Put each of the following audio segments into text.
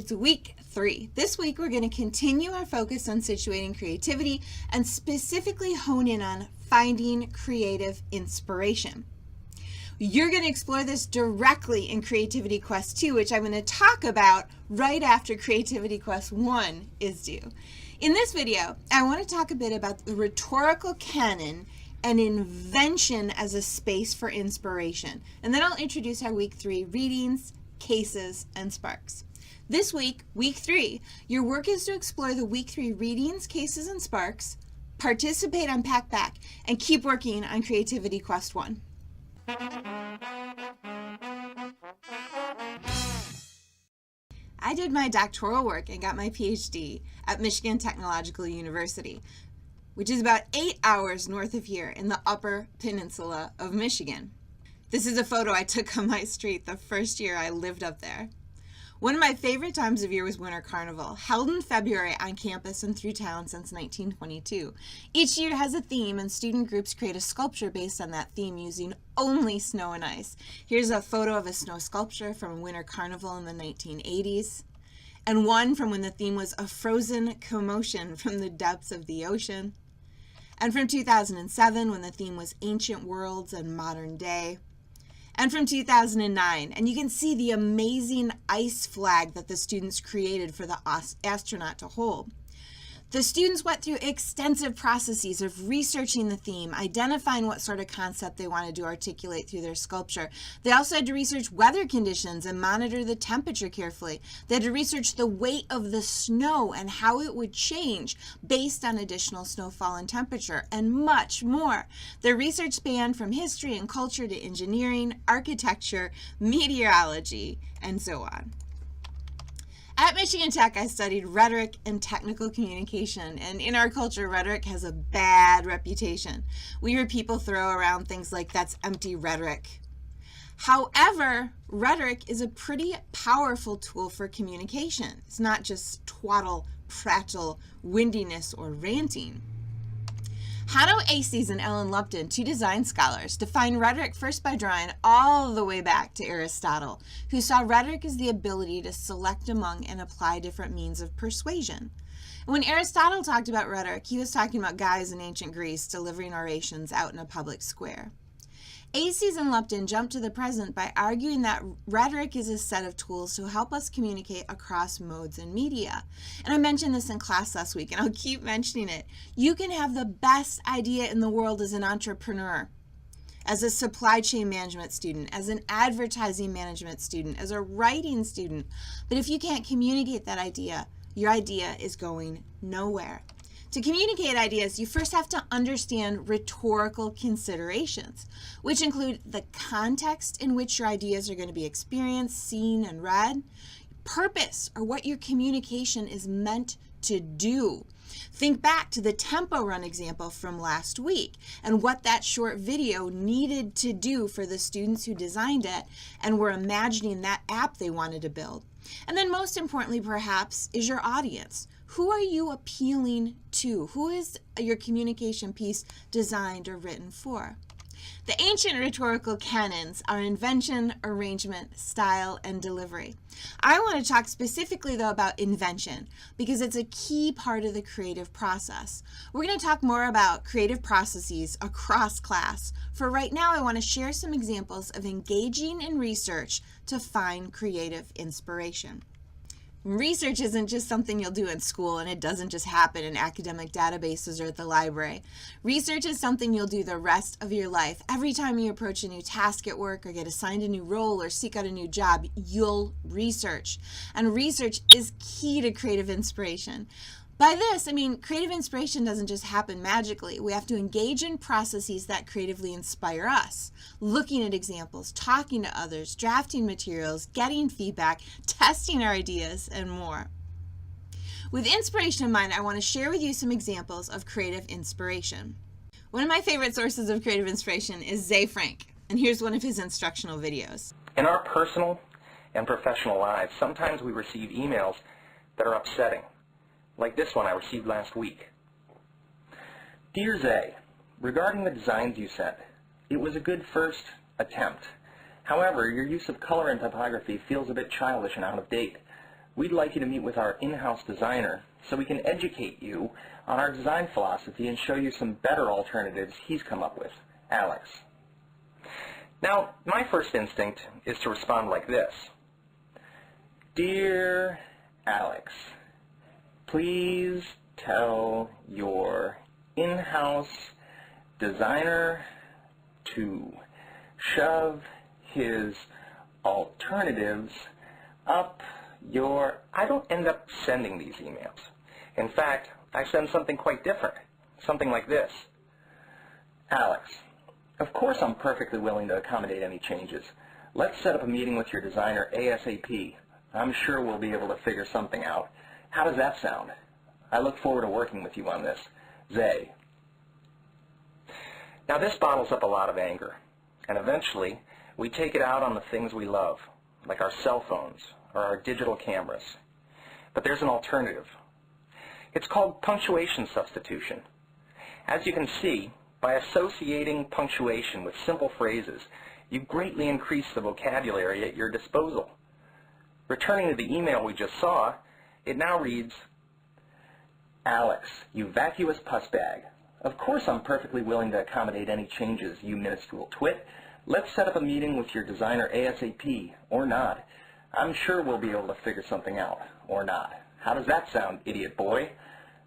it's week 3. This week we're going to continue our focus on situating creativity and specifically hone in on finding creative inspiration. You're going to explore this directly in Creativity Quest 2, which I'm going to talk about right after Creativity Quest 1 is due. In this video, I want to talk a bit about the rhetorical canon and invention as a space for inspiration. And then I'll introduce our week 3 readings, cases, and sparks. This week, week 3, your work is to explore the week 3 readings, cases, and sparks, participate on Pack Back, and keep working on Creativity Quest 1. I did my doctoral work and got my PhD at Michigan Technological University, which is about 8 hours north of here in the Upper Peninsula of Michigan. This is a photo I took on my street the first year I lived up there. One of my favorite times of year was Winter Carnival, held in February on campus and through town since 1922. Each year has a theme, and student groups create a sculpture based on that theme using only snow and ice. Here's a photo of a snow sculpture from Winter Carnival in the 1980s, and one from when the theme was a frozen commotion from the depths of the ocean, and from 2007 when the theme was ancient worlds and modern day, and from 2009, and you can see the amazing ice flag that the students created for the astronaut to hold. The students went through extensive processes of researching the theme, identifying what sort of concept they wanted to articulate through their sculpture. They also had to research weather conditions and monitor the temperature carefully. They had to research the weight of the snow and how it would change based on additional snowfall and temperature, and much more. Their research spanned from history and culture to engineering, architecture, meteorology, and so on. At Michigan Tech, I studied rhetoric and technical communication, and in our culture, rhetoric has a bad reputation. We hear people throw around things like, "That's empty rhetoric." However, rhetoric is a pretty powerful tool for communication. It's not just twaddle, prattle, windiness, or ranting. Hanno Aces and Ellen Lupton, two design scholars, define rhetoric first by drawing all the way back to Aristotle, who saw rhetoric as the ability to select among and apply different means of persuasion. And when Aristotle talked about rhetoric, he was talking about guys in ancient Greece delivering orations out in a public square. Aces and Lupton jumped to the present by arguing that rhetoric is a set of tools to help us communicate across modes and media. And I mentioned this in class last week, and I'll keep mentioning it. You can have the best idea in the world as an entrepreneur, as a supply chain management student, as an advertising management student, as a writing student. But if you can't communicate that idea, your idea is going nowhere. To communicate ideas, you first have to understand rhetorical considerations, which include the context in which your ideas are going to be experienced, seen, and read, purpose, or what your communication is meant to do. Think back to the Tempo Run example from last week and what that short video needed to do for the students who designed it and were imagining that app they wanted to build. And then most importantly, perhaps, is your audience. Who are you appealing to? Who is your communication piece designed or written for? The ancient rhetorical canons are invention, arrangement, style, and delivery. I want to talk specifically, though, about invention because it's a key part of the creative process. We're going to talk more about creative processes across class. For right now, I want to share some examples of engaging in research to find creative inspiration. Research isn't just something you'll do in school, and it doesn't just happen in academic databases or at the library. Research is something you'll do the rest of your life. Every time you approach a new task at work or get assigned a new role or seek out a new job, you'll research. And research is key to creative inspiration. By this, I mean creative inspiration doesn't just happen magically. We have to engage in processes that creatively inspire us. Looking at examples, talking to others, drafting materials, getting feedback, testing our ideas, and more. With inspiration in mind, I want to share with you some examples of creative inspiration. One of my favorite sources of creative inspiration is Zay Frank, and here's one of his instructional videos. In our personal and professional lives, sometimes we receive emails that are upsetting. Like this one I received last week. Dear Zay, regarding the designs you sent, it was a good first attempt. However, your use of color and typography feels a bit childish and out of date. we'd like you to meet with our in-house designer so we can educate you on our design philosophy and show you some better alternatives he's come up with, Alex. Now, my first instinct is to respond like this. Dear Alex, please tell your in-house designer to shove his alternatives up your... I don't end up sending these emails. In fact, I send something quite different, something like this. Alex, of course I'm perfectly willing to accommodate any changes. Let's set up a meeting with your designer ASAP. I'm sure we'll be able to figure something out. How does that sound? I look forward to working with you on this. Zay. Now this bottles up a lot of anger, and eventually we take it out on the things we love, like our cell phones or our digital cameras. But there's an alternative. It's called punctuation substitution. As you can see, by associating punctuation with simple phrases, you greatly increase the vocabulary at your disposal. Returning to the email we just saw, it now reads, Alex, you vacuous pussbag. Of course I'm perfectly willing to accommodate any changes, you minuscule twit. Let's set up a meeting with your designer ASAP, or not. I'm sure we'll be able to figure something out, or not. How does that sound, idiot boy?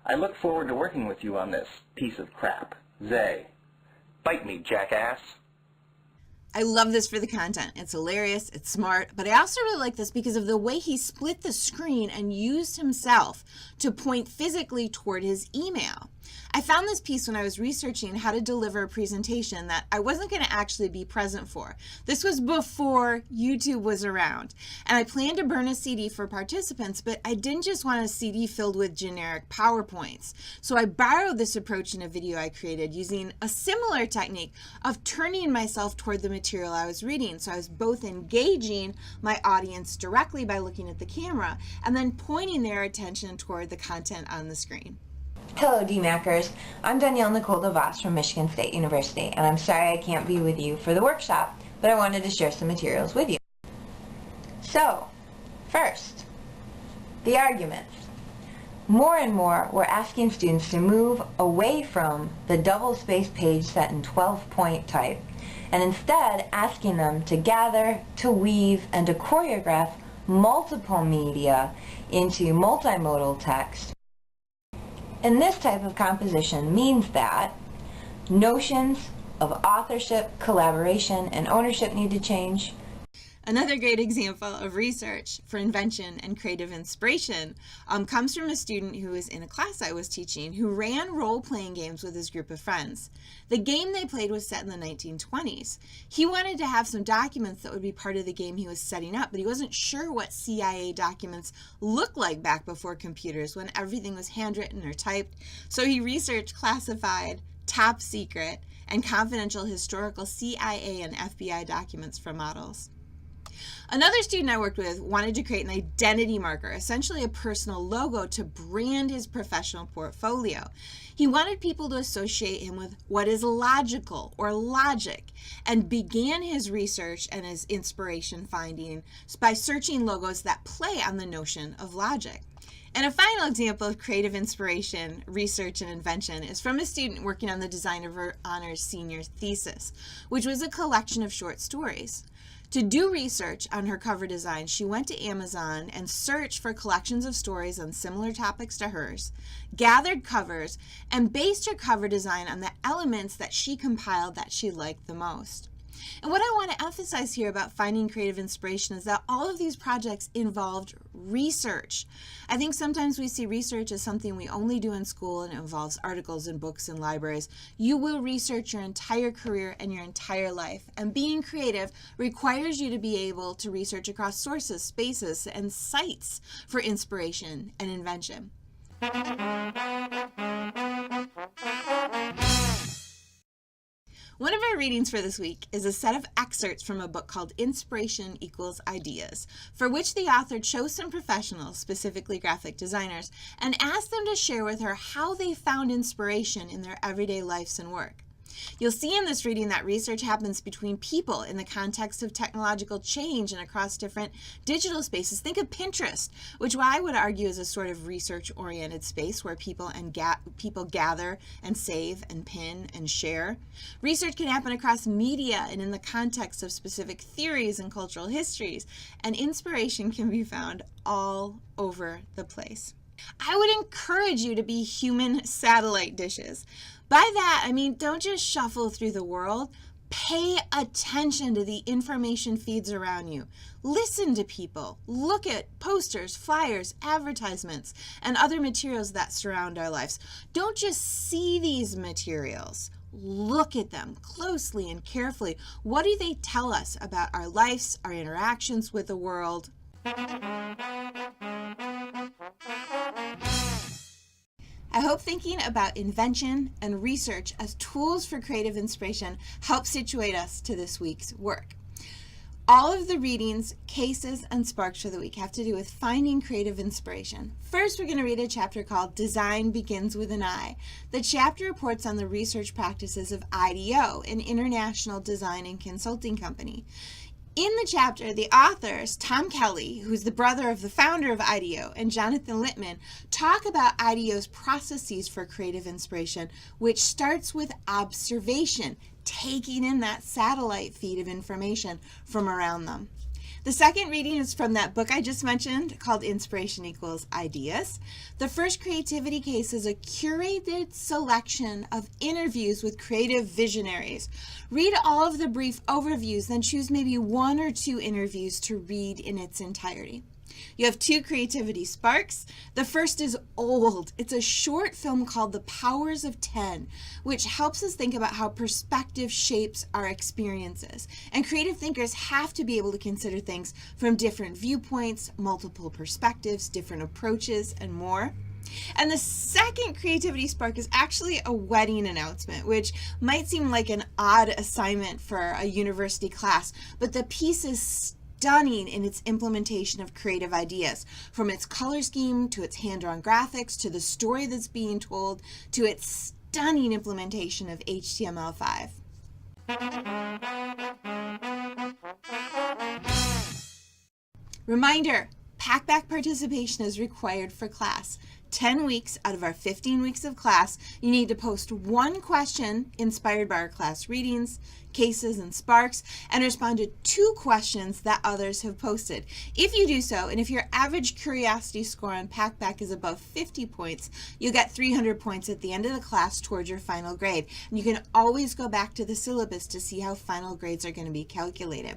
I look forward to working with you on this piece of crap. Zay. Bite me, jackass. I love this for the content. It's hilarious, it's smart, but I also really like this because of the way he split the screen and used himself to point physically toward his email. I found this piece when I was researching how to deliver a presentation that I wasn't going to actually be present for. This was before YouTube was around, and I planned to burn a CD for participants, but I didn't just want a CD filled with generic PowerPoints. So I borrowed this approach in a video I created using a similar technique of turning myself toward the material I was reading. So I was both engaging my audience directly by looking at the camera and then pointing their attention toward the content on the screen. Hello DMACers, I'm Danielle Nicole DeVoss from Michigan State University, and I'm sorry I can't be with you for the workshop, but I wanted to share some materials with you. So, first, the arguments. More and more, we're asking students to move away from the double-spaced page set in 12-point type, and instead asking them to gather, to weave, and to choreograph multiple media into multimodal text. And this type of composition means that notions of authorship, collaboration, and ownership need to change. Another great example of research for invention and creative inspiration comes from a student who was in a class I was teaching who ran role-playing games with his group of friends. The game they played was set in the 1920s. He wanted to have some documents that would be part of the game he was setting up, but he wasn't sure what CIA documents looked like back before computers when everything was handwritten or typed. So he researched classified, top secret, and confidential historical CIA and FBI documents from models. Another student I worked with wanted to create an identity marker, essentially a personal logo to brand his professional portfolio. He wanted people to associate him with what is logical or logic, and began his research and his inspiration finding by searching logos that play on the notion of logic. And a final example of creative inspiration, research, and invention is from a student working on the design of her honors senior thesis, which was a collection of short stories. To do research on her cover design, she went to Amazon and searched for collections of stories on similar topics to hers, gathered covers, and based her cover design on the elements that she compiled that she liked the most. And what I want to emphasize here about finding creative inspiration is that all of these projects involved research. I think sometimes we see research as something we only do in school and it involves articles and books and libraries. You will research your entire career and your entire life. And being creative requires you to be able to research across sources, spaces, and sites for inspiration and invention. One of our readings for this week is a set of excerpts from a book called Inspiration Equals Ideas, for which the author chose some professionals, specifically graphic designers, and asked them to share with her how they found inspiration in their everyday lives and work. You'll see in this reading that research happens between people in the context of technological change and across different digital spaces. Think of Pinterest, which I would argue is a sort of research-oriented space where people gather and save and pin and share. Research can happen across media and in the context of specific theories and cultural histories, and inspiration can be found all over the place. I would encourage you to be human satellite dishes. By that, I mean, don't just shuffle through the world. Pay attention to the information feeds around you. Listen to people. Look at posters, flyers, advertisements, and other materials that surround our lives. Don't just see these materials. Look at them closely and carefully. What do they tell us about our lives, our interactions with the world? I hope thinking about invention and research as tools for creative inspiration helps situate us to this week's work. All of the readings, cases, and sparks for the week have to do with finding creative inspiration. First, we're going to read a chapter called Design Begins with an I. The chapter reports on the research practices of IDEO, an international design and consulting company. In the chapter, the authors, Tom Kelly, who's the brother of the founder of IDEO, and Jonathan Littman, talk about IDEO's processes for creative inspiration, which starts with observation, taking in that satellite feed of information from around them. The second reading is from that book I just mentioned called Inspiration Equals Ideas. The first creativity case is a curated selection of interviews with creative visionaries. Read all of the brief overviews, then choose maybe one or two interviews to read in its entirety. You have two creativity sparks. The first is Old. It's a short film called The Powers of 10, which helps us think about how perspective shapes our experiences. And creative thinkers have to be able to consider things from different viewpoints, multiple perspectives, different approaches, and more. And the second creativity spark is actually a wedding announcement, which might seem like an odd assignment for a university class, but the piece is stunning in its implementation of creative ideas, from its color scheme to its hand-drawn graphics to the story that's being told to its stunning implementation of HTML5. Reminder, packback participation is required for class. 10 weeks out of our 15 weeks of class, you need to post one question inspired by our class readings, cases, and sparks, and respond to 2 questions that others have posted. If you do so, and if your average curiosity score on packback is above 50 points, you'll get 300 points at the end of the class towards your final grade. And you can always go back to the syllabus to see how final grades are going to be calculated.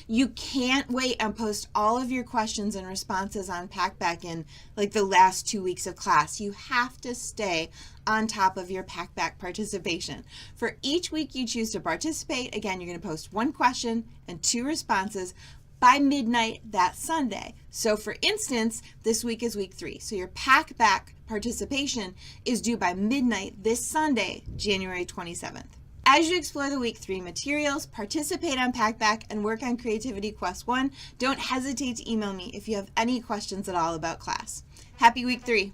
You can't wait and post all of your questions and responses on packback in like the last 2 weeks of class. You have to stay on top of your packback participation. For each week you choose to participate, again, you're going to post 1 question and 2 responses by midnight that Sunday. So for instance, this week is week 3. So your packback participation is due by midnight this Sunday, January 27th. As you explore the week 3 materials, participate on packback, and work on Creativity Quest 1, don't hesitate to email me if you have any questions at all about class. Happy week 3.